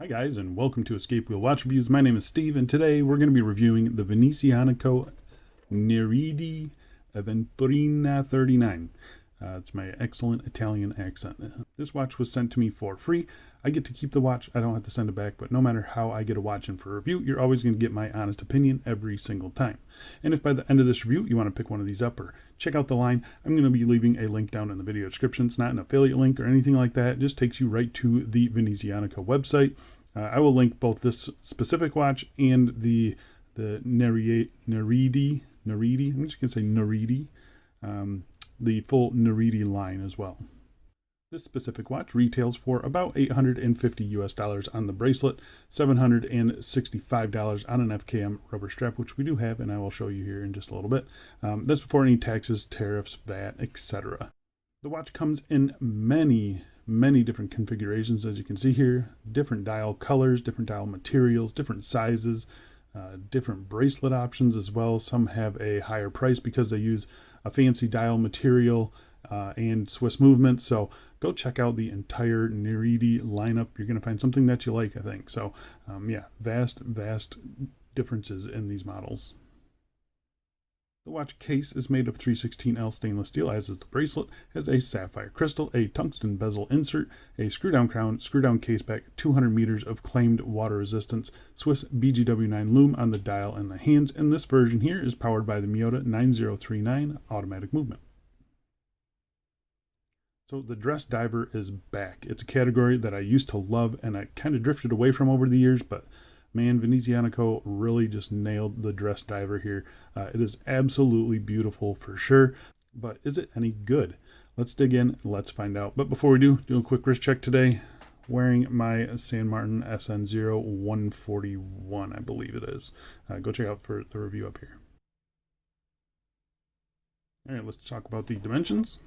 Hi guys, and welcome to Escape Wheel Watch Reviews. My name is Steve, and today we're going to be reviewing the Venezianico Nereide Aventurine 39. It's my excellent Italian accent. This watch was sent to me for free. I get to keep the watch. I don't have to send it back, but no matter how I get a watch in for review, you're always going to get my honest opinion every single time. And if by the end of this review you want to pick one of these up or check out the line, I'm going to be leaving a link down in the video description. It's not an affiliate link or anything like that. It just takes you right to the Venezianico website. I will link both this specific watch and the Nereide, I'm just going to say Nereide, the full Nereide line as well. This specific watch retails for about $850 on the bracelet, $765 on an FKM rubber strap, which we do have, and I will show you here in just a little bit. That's before any taxes, tariffs, VAT, etc. The watch comes in many different configurations, as you can see here. Different dial colors, different dial materials, different sizes, different bracelet options as well. Some have a higher price because they use a fancy dial material and Swiss movement. So go check out the entire Nereide lineup. You're going to find something that you like, I think. So yeah, vast differences in these models. The watch case is made of 316L stainless steel, as is the bracelet, has a sapphire crystal, a tungsten bezel insert, a screw-down crown, screw-down case back, 200 meters of claimed water resistance, Swiss BGW9 Lume on the dial and the hands, and this version here is powered by the Miyota 9039 automatic movement. So the dress diver is back. It's a category that I used to love and I kind of drifted away from over the years, but man, Venezianico really just nailed the dress diver here. It is absolutely beautiful for sure, but is it any good? Let's dig in, let's find out. But before we do a quick wrist check today. Wearing my San Martin SN0 141, I believe it is. Go check out for the review up here. All right, let's talk about the dimensions.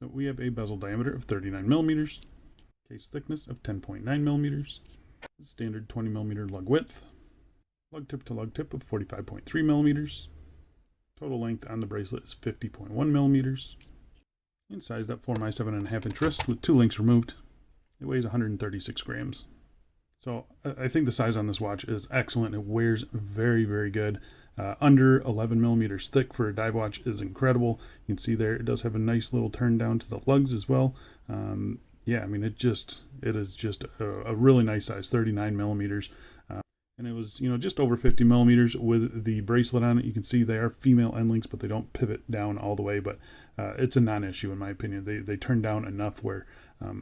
So we have a bezel diameter of 39 millimeters, case thickness of 10.9 millimeters, standard 20 millimeter lug width, lug tip to lug tip of 45.3 millimeters, total length on the bracelet is 50.1 millimeters, and sized up for my 7.5 inch wrist with 2 links removed. It weighs 136 grams. So I think the size on this watch is excellent. It wears very good. Under 11 millimeters thick for a dive watch is incredible. You can see there it does have a nice little turn down to the lugs as well. Yeah, I mean it is just a really nice size, 39 millimeters. And it was, just over 50 millimeters with the bracelet on it. You can see they are female end links, but they don't pivot down all the way. But it's a non-issue in my opinion. They turn down enough where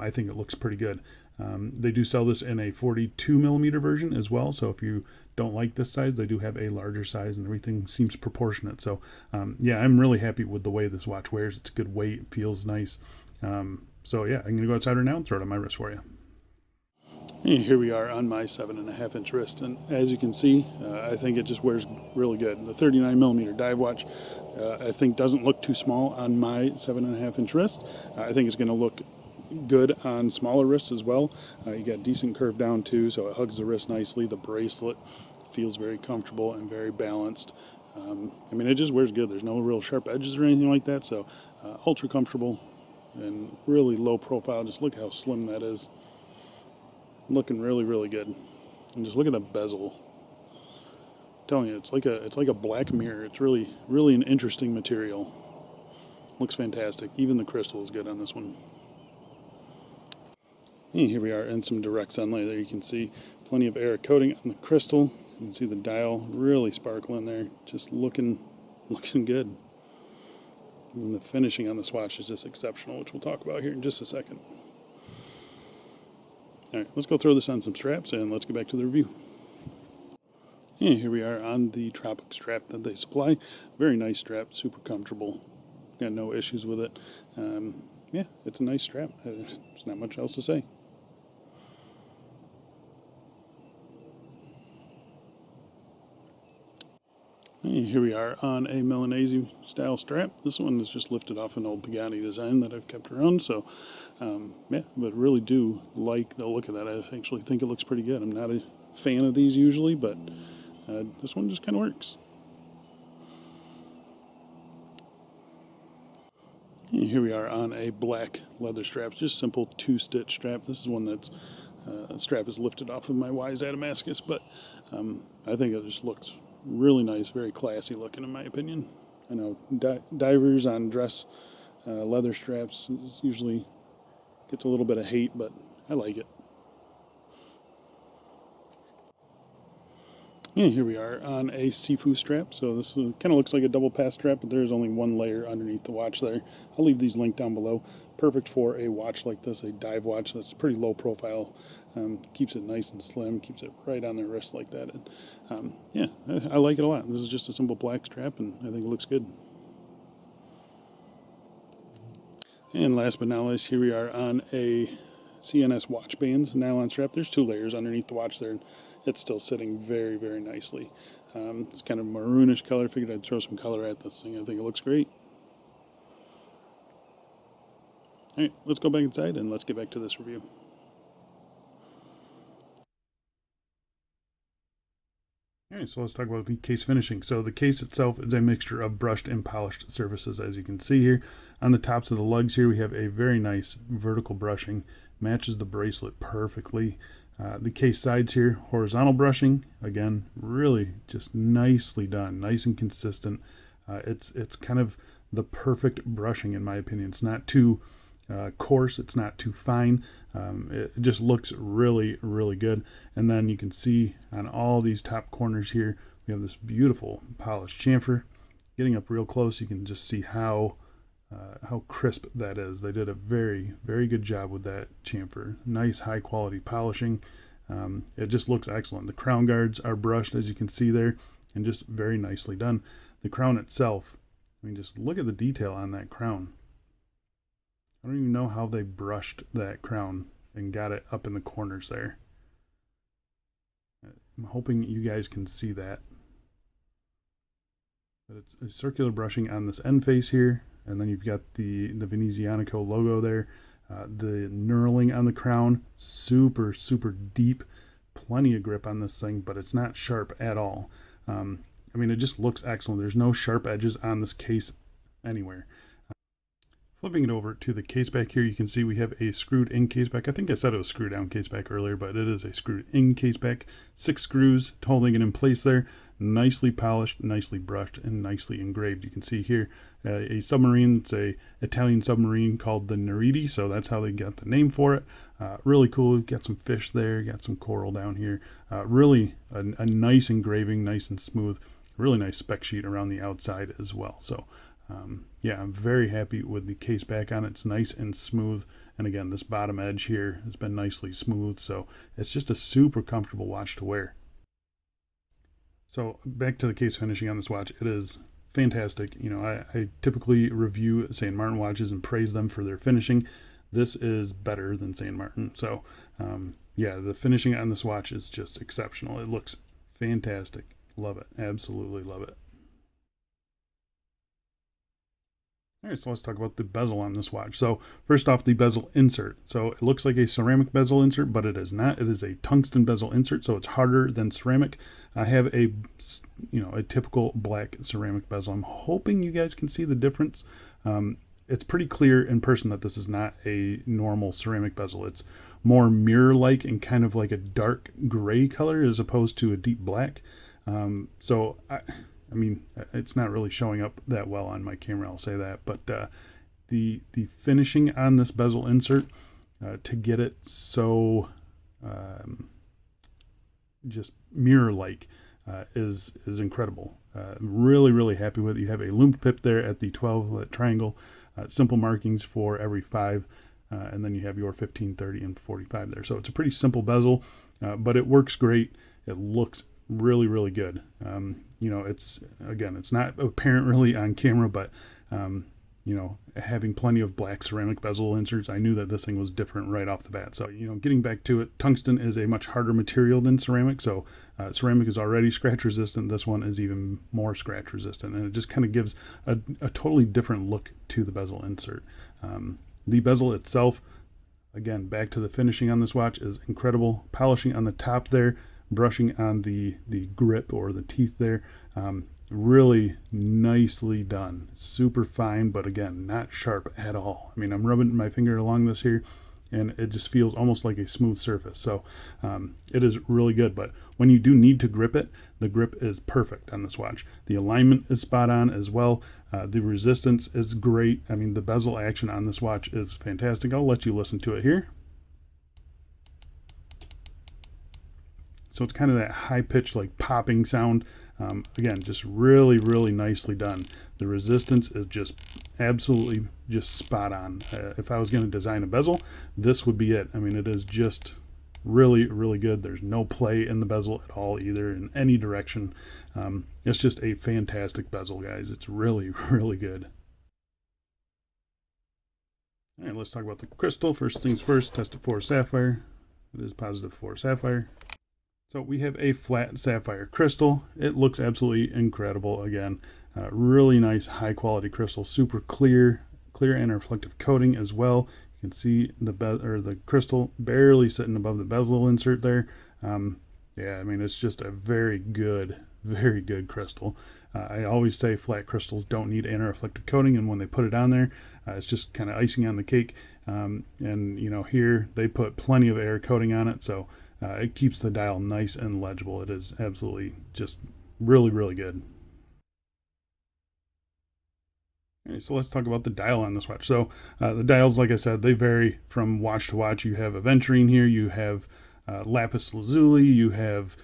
I think it looks pretty good. They do sell this in a 42 millimeter version as well. So if you don't like this size, they do have a larger size, and everything seems proportionate. So yeah, I'm really happy with the way this watch wears. It's a good weight, it feels nice. So yeah, I'm gonna go outside right now and throw it on my wrist for you. And here we are on my 7.5 inch wrist, and as you can see, I think it just wears really good. The 39 millimeter dive watch, I think doesn't look too small on my 7.5 inch wrist. I think it's going to look good on smaller wrists as well. You got decent curve down too, so it hugs the wrist nicely. The bracelet feels very comfortable and very balanced. I mean, it just wears good. There's no real sharp edges or anything like that, so ultra comfortable and really low profile. Just look how slim that is. Looking really good. And just look at the bezel. I'm telling you, it's like a black mirror. It's really an interesting material. Looks fantastic. Even the crystal is good on this one. And here we are in some direct sunlight. There you can see plenty of air coating on the crystal. You can see the dial really sparkling there. Just looking good. And the finishing on this watch is just exceptional, which we'll talk about here in just a second. All right, let's go throw this on some straps and let's get back to the review. And here we are on the Tropic strap that they supply. Very nice strap, super comfortable. Got no issues with it. Yeah, it's a nice strap. There's not much else to say. And here we are on a Milanese style strap. This one is just lifted off an old Pagani design that I've kept around. So, yeah, but really do like the look of that. I actually think it looks pretty good. I'm not a fan of these usually, but this one just kind of works. And here we are on a black leather strap, just simple 2-stitch strap. This is one that's strap is lifted off of my Wise Adamascus, but I think it just looks really nice, very classy looking in my opinion. I know divers on dress leather straps usually gets a little bit of hate, but I like it. And here we are on a Sifu strap. So this kind of looks like a double pass strap, but there's only one layer underneath the watch there. I'll leave these linked down below. Perfect for a watch like this, a dive watch that's pretty low profile. Keeps it nice and slim, keeps it right on the wrist like that. And, yeah, I like it a lot. This is just a simple black strap, and I think it looks good. And last but not least, here we are on a CNS watch bands nylon strap. There's two layers underneath the watch there, and it's still sitting very, very nicely. It's kind of maroonish color. Figured I'd throw some color at this thing. I think it looks great. All right, let's go back inside and let's get back to this review. Alright, so let's talk about the case finishing. So the case itself is a mixture of brushed and polished surfaces, as you can see here. On the tops of the lugs here, we have a very nice vertical brushing, matches the bracelet perfectly. The case sides here, horizontal brushing, again, really just nicely done, nice and consistent. It's kind of the perfect brushing in my opinion. It's not too coarse, it's not too fine. It just looks really, really good. And then you can see on all these top corners here, we have this beautiful polished chamfer. Getting up real close, you can just see how crisp that is. They did a very, very good job with that chamfer. Nice, high quality polishing. It just looks excellent. The crown guards are brushed, as you can see there, and just very nicely done. The crown itself, I mean, just look at the detail on that crown. I don't even know how they brushed that crown and got it up in the corners there. I'm hoping you guys can see that. But it's a circular brushing on this end face here, and then you've got the Venezianico logo there. The knurling on the crown, super, super deep. Plenty of grip on this thing, but it's not sharp at all. I mean, it just looks excellent. There's no sharp edges on this case anywhere. Flipping it over to the case back here, you can see we have a screwed in case back. I think I said it was screw down case back earlier, but it is a screwed in case back. 6 screws holding it in place there. Nicely polished, nicely brushed, and nicely engraved. You can see here a submarine. It's a Italian submarine called the Nereide, so that's how they got the name for it. Really cool. Got some fish there, got some coral down here. Really a nice engraving, nice and smooth. Really nice spec sheet around the outside as well. So yeah, I'm very happy with the case back on it. It's nice and smooth. And again, this bottom edge here has been nicely smooth. So it's just a super comfortable watch to wear. So back to the case finishing on this watch. It is fantastic. You know, I typically review St. Martin watches and praise them for their finishing. This is better than St. Martin. So yeah, the finishing on this watch is just exceptional. It looks fantastic. Love it. Absolutely love it. All right, so let's talk about the bezel on this watch. So first off, the bezel insert. So it looks like a ceramic bezel insert, but it is not. It is a tungsten bezel insert, so it's harder than ceramic. I have a typical black ceramic bezel. I'm hoping you guys can see the difference. It's pretty clear in person that this is not a normal ceramic bezel. It's more mirror-like and kind of like a dark gray color as opposed to a deep black. I mean, it's not really showing up that well on my camera, I'll say that. But the finishing on this bezel insert, to get it so just mirror-like is incredible. Really, really happy with it. You have a lume pip there at the 12 triangle, simple markings for every 5, and then you have your 15, 30, and 45 there. So it's a pretty simple bezel, but it works great. It looks really, really good. It's not apparent really on camera, but having plenty of black ceramic bezel inserts, I knew that this thing was different right off the bat. So, getting back to it, tungsten is a much harder material than ceramic. So ceramic is already scratch resistant. This one is even more scratch resistant, and it just kind of gives a totally different look to the bezel insert. The bezel itself, again, back to the finishing on this watch, is incredible. Polishing on the top there, brushing on the grip or the teeth there, really nicely done. Super fine, but again, not sharp at all. I mean, I'm rubbing my finger along this here, and it just feels almost like a smooth surface. So it is really good. But when you do need to grip it, the grip is perfect on this watch. The alignment is spot on as well. The resistance is great. I mean, the bezel action on this watch is fantastic. I'll let you listen to it here. So it's kind of that high-pitched, like popping sound. Again, just really, really nicely done. The resistance is just absolutely just spot on. If I was going to design a bezel, this would be it. I mean, it is just really, really good. There's no play in the bezel at all either in any direction. It's just a fantastic bezel, guys. It's really, really good. All right, let's talk about the crystal. First things first, test it for sapphire. It is positive for sapphire. So we have a flat sapphire crystal. It looks absolutely incredible. Again, really nice, high quality crystal, super clear and reflective coating as well. You can see the crystal barely sitting above the bezel insert there. Yeah, I mean, it's just a very good crystal. I always say flat crystals don't need anti-reflective coating, and when they put it on there, it's just kind of icing on the cake. And you know, here they put plenty of air coating on it, so it keeps the dial nice and legible. It is absolutely just really, really good. Okay, so let's talk about the dial on this watch. So the dials, like I said, they vary from watch to watch. You have aventurine here, you have lapis lazuli, you have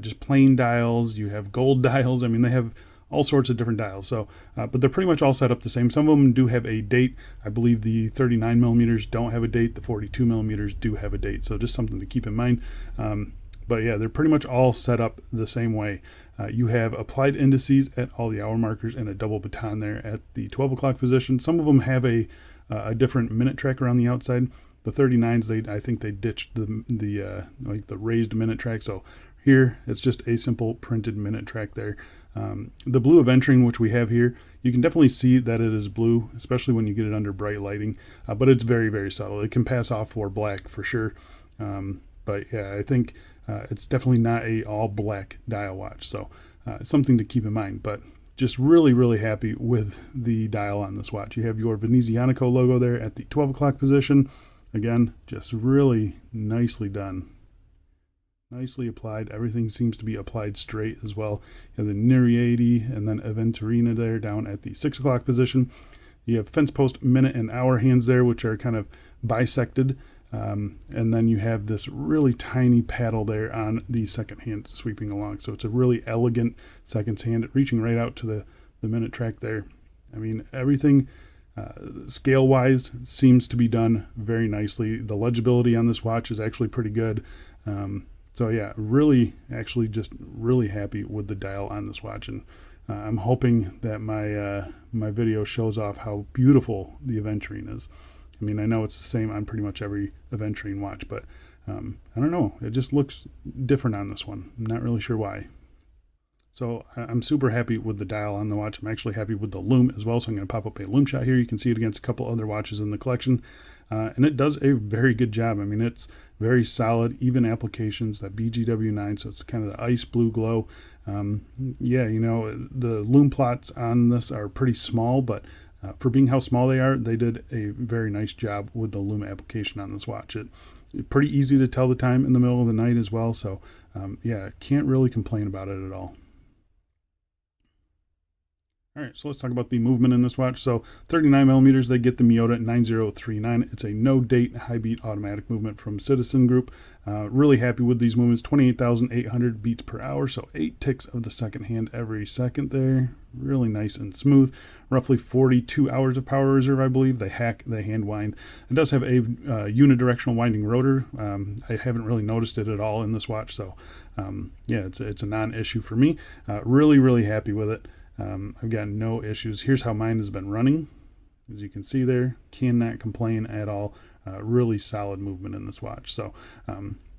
just plain dials, you have gold dials. I mean, they have all sorts of different dials. So, but they're pretty much all set up the same. Some of them do have a date. I believe the 39 millimeters don't have a date. The 42 millimeters do have a date. So just something to keep in mind. But yeah, they're pretty much all set up the same way. You have applied indices at all the hour markers and a double baton there at the 12 o'clock position. Some of them have a different minute tracker on the outside. The 39s, I think they ditched the like the raised minute track. So here it's just a simple printed minute track there. The blue aventurine, which we have here, you can definitely see that it is blue, especially when you get it under bright lighting, but it's very, very subtle. It can pass off for black for sure. But yeah, I think it's definitely not a all black dial watch. So it's something to keep in mind, but just really, really happy with the dial on this watch. You have your Venezianico logo there at the 12 o'clock position. Again, just really nicely done. Nicely applied. Everything seems to be applied straight as well. You have the Nereide and then aventurine there down at the 6 o'clock position. You have fence post, minute, and hour hands there, which are kind of bisected. And then you have this really tiny paddle there on the second hand sweeping along. So it's a really elegant seconds hand reaching right out to the minute track there. I mean, everything scale wise seems to be done very nicely. The legibility on this watch is actually pretty good. So yeah, really, actually just really happy with the dial on this watch. And I'm hoping that my video shows off how beautiful the aventurine is. I mean, I know it's the same on pretty much every aventurine watch, but I don't know. It just looks different on this one. I'm not really sure why. So I'm super happy with the dial on the watch. I'm actually happy with the Lume as well. So I'm going to pop up a Lume shot here. You can see it against a couple other watches in the collection. And it does a very good job. I mean, it's very solid, even applications, that BGW9. So it's kind of the ice blue glow. Yeah, you know, the Lume plots on this are pretty small, but for being how small they are, they did a very nice job with the Lume application on this watch. It's pretty easy to tell the time in the middle of the night as well. So yeah, can't really complain about it at all. All right, so let's talk about the movement in this watch. So 39 millimeters, they get the Miyota 9039. It's a no date high beat automatic movement from Citizen Group. Really happy with these movements. 28,800 beats per hour, so 8 ticks of the second hand every second there. Really nice and smooth. Roughly 42 hours of power reserve, I believe. They hand wind. It does have a unidirectional winding rotor. I haven't really noticed it at all in this watch, so yeah, it's a non-issue for me. Really, really happy with it. I've got no issues. Here's how mine has been running. As you can see there, cannot complain at all. Really solid movement in this watch. So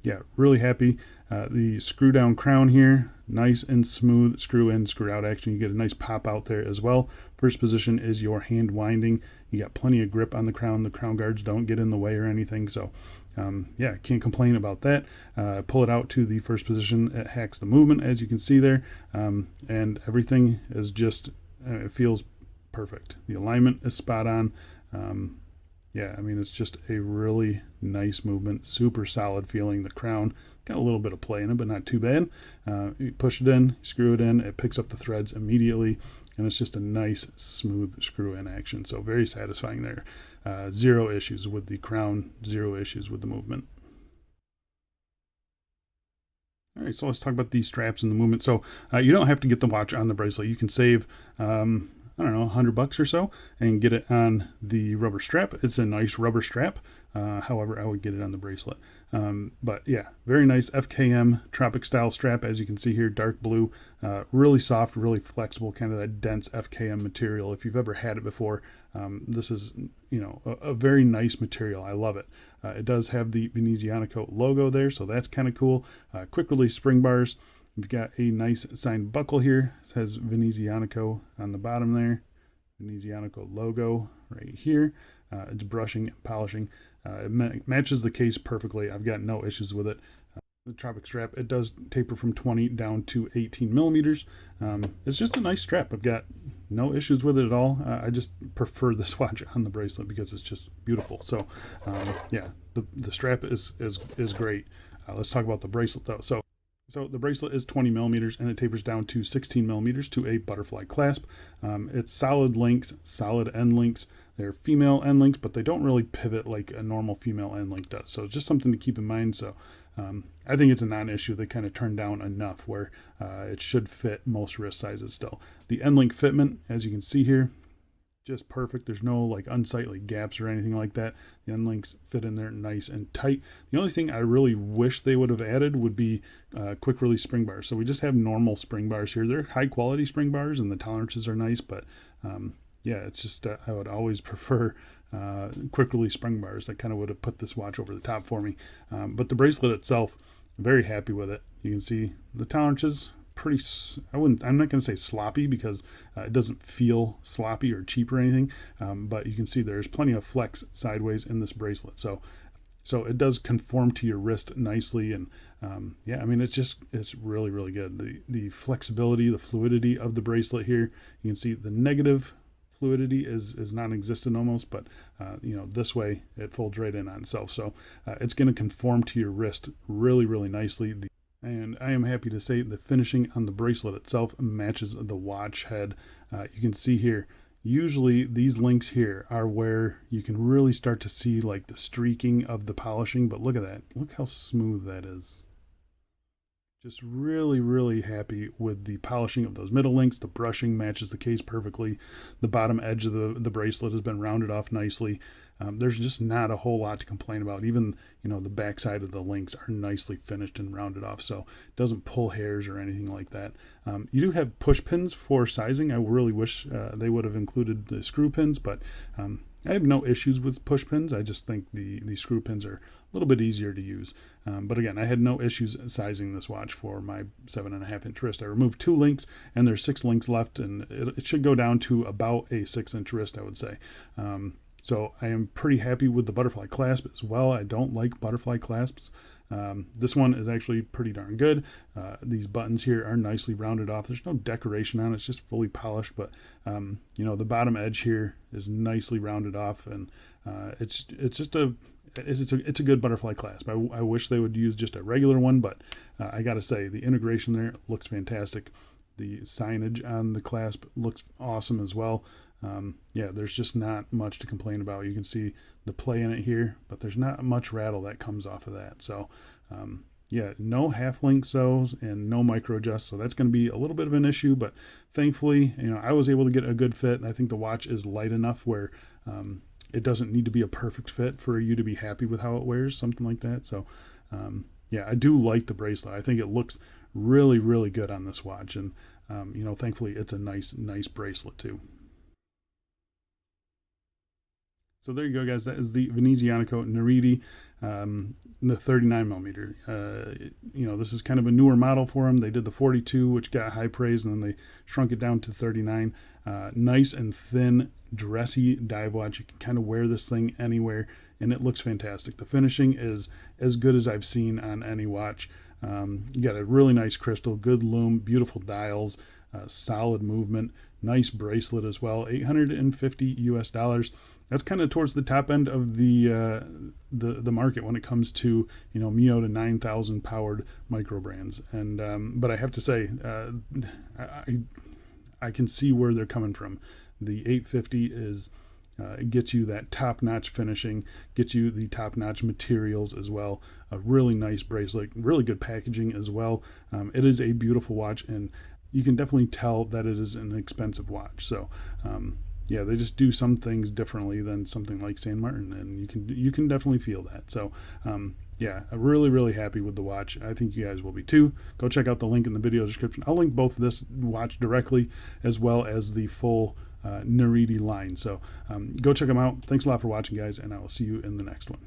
yeah, really happy. The screw down crown here, nice and smooth screw in, screw out action. You get a nice pop out there as well. First position is your hand winding. You got plenty of grip on the crown. The crown guards don't get in the way or anything. So yeah, can't complain about that. Pull it out to the first position. It hacks the movement, as you can see there. And everything is just, it feels perfect. The alignment is spot on. yeah, I mean, it's just a really nice movement, super solid feeling. The crown got a little bit of play in it, but not too bad. You push it in, screw it in, it picks up the threads immediately, and it's just a nice, smooth screw-in action. So very satisfying there. Zero issues with the crown, zero issues with the movement. All right, so let's talk about these straps and the movement. So you don't have to get the watch on the bracelet. You can save, I don't know, $100 or so and get it on the rubber strap. It's a nice rubber strap. However, I would get it on the bracelet. But yeah, very nice FKM Tropic style strap. As you can see here, dark blue, really soft, really flexible, kind of that dense FKM material. If you've ever had it before, this is, you know, a very nice material. I love it. It does have the Venezianico logo there, so that's kind of cool. Quick release spring bars. You've got a nice signed buckle here. It says Venezianico on the bottom there. Venezianico logo right here. It's brushing and polishing. It matches the case perfectly. I've got no issues with it. The Tropic strap, it does taper from 20 down to 18 millimeters. It's just a nice strap. I've got no issues with it at all. I just prefer this watch on the bracelet because it's just beautiful. So yeah, the strap is great. Let's talk about the bracelet though. So the bracelet is 20 millimeters and it tapers down to 16 millimeters to a butterfly clasp. It's solid links, solid end links. They're female end links, but they don't really pivot like a normal female end link does. So it's just something to keep in mind. So I think it's a non-issue. They kind of turn down enough where it should fit most wrist sizes still. The end link fitment, as you can see here, just perfect. There's no like unsightly gaps or anything like that. The end links fit in there nice and tight. The only thing I really wish they would have added would be quick release spring bars. So we just have normal spring bars here. They're high quality spring bars and the tolerances are nice, but yeah, it's just I would always prefer quick release spring bars. That kind of would have put this watch over the top for me. But the bracelet itself, I'm very happy with it. You can see the tolerances pretty, I'm not going to say sloppy because it doesn't feel sloppy or cheap or anything, but you can see there's plenty of flex sideways in this bracelet. So it does conform to your wrist nicely, and yeah, I mean, it's really, really good. The flexibility, the fluidity of the bracelet here, you can see the negative fluidity is non-existent almost, but you know, this way it folds right in on itself. So it's going to conform to your wrist really, really nicely. And I am happy to say the finishing on the bracelet itself matches the watch head. You can see here, usually these links here are where you can really start to see like the streaking of the polishing, but look at that. Look how smooth that is. Just really, really happy with the polishing of those middle links. The brushing matches the case perfectly. The bottom edge of the bracelet has been rounded off nicely. There's just not a whole lot to complain about. Even, you know, the backside of the links are nicely finished and rounded off, so it doesn't pull hairs or anything like that. You do have push pins for sizing. I really wish they would have included the screw pins, but I have no issues with push pins. I just think the screw pins are a little bit easier to use. But again, I had no issues sizing this watch for my 7.5-inch wrist. I removed 2 links and there's 6 links left, and it should go down to about a 6-inch wrist, I would say. So I am pretty happy with the butterfly clasp as well. I don't like butterfly clasps. This one is actually pretty darn good. These buttons here are nicely rounded off. There's no decoration on it. It's just fully polished, but you know, the bottom edge here is nicely rounded off, and it's a good butterfly clasp. I wish they would use just a regular one, but I gotta say the integration there looks fantastic. The signage on the clasp looks awesome as well. Yeah, there's just not much to complain about. You can see the play in it here, but there's not much rattle that comes off of that. So yeah, no half link sews and no micro adjust, so that's going to be a little bit of an issue, but thankfully, you know, I was able to get a good fit. I think the watch is light enough where it doesn't need to be a perfect fit for you to be happy with how it wears, something like that. So yeah, I do like the bracelet. I think it looks really, really good on this watch, and you know, thankfully it's a nice bracelet too. So there you go, guys. That is the Venezianico Nereide, the 39 millimeter. You know, this is kind of a newer model for them. They did the 42, which got high praise, and then they shrunk it down to 39. Nice and thin, dressy dive watch. You can kind of wear this thing anywhere, and it looks fantastic. The finishing is as good as I've seen on any watch. You got a really nice crystal, good lume, beautiful dials. solid movement, nice bracelet as well, $850 US. That's kind of towards the top end of the market when it comes to, you know, Miyota 9000 powered micro brands. And but I have to say, I can see where they're coming from. The 850 is gets you that top-notch finishing, gets you the top-notch materials as well. A really nice bracelet, really good packaging as well. It is a beautiful watch, and you can definitely tell that it is an expensive watch. So yeah, they just do some things differently than something like St. Martin, and you can definitely feel that. So yeah, I'm really happy with the watch. I think you guys will be too. Go check out the link in the video description. I'll link both this watch directly as well as the full Nereide line. So go check them out. Thanks a lot for watching, guys, and I will see you in the next one.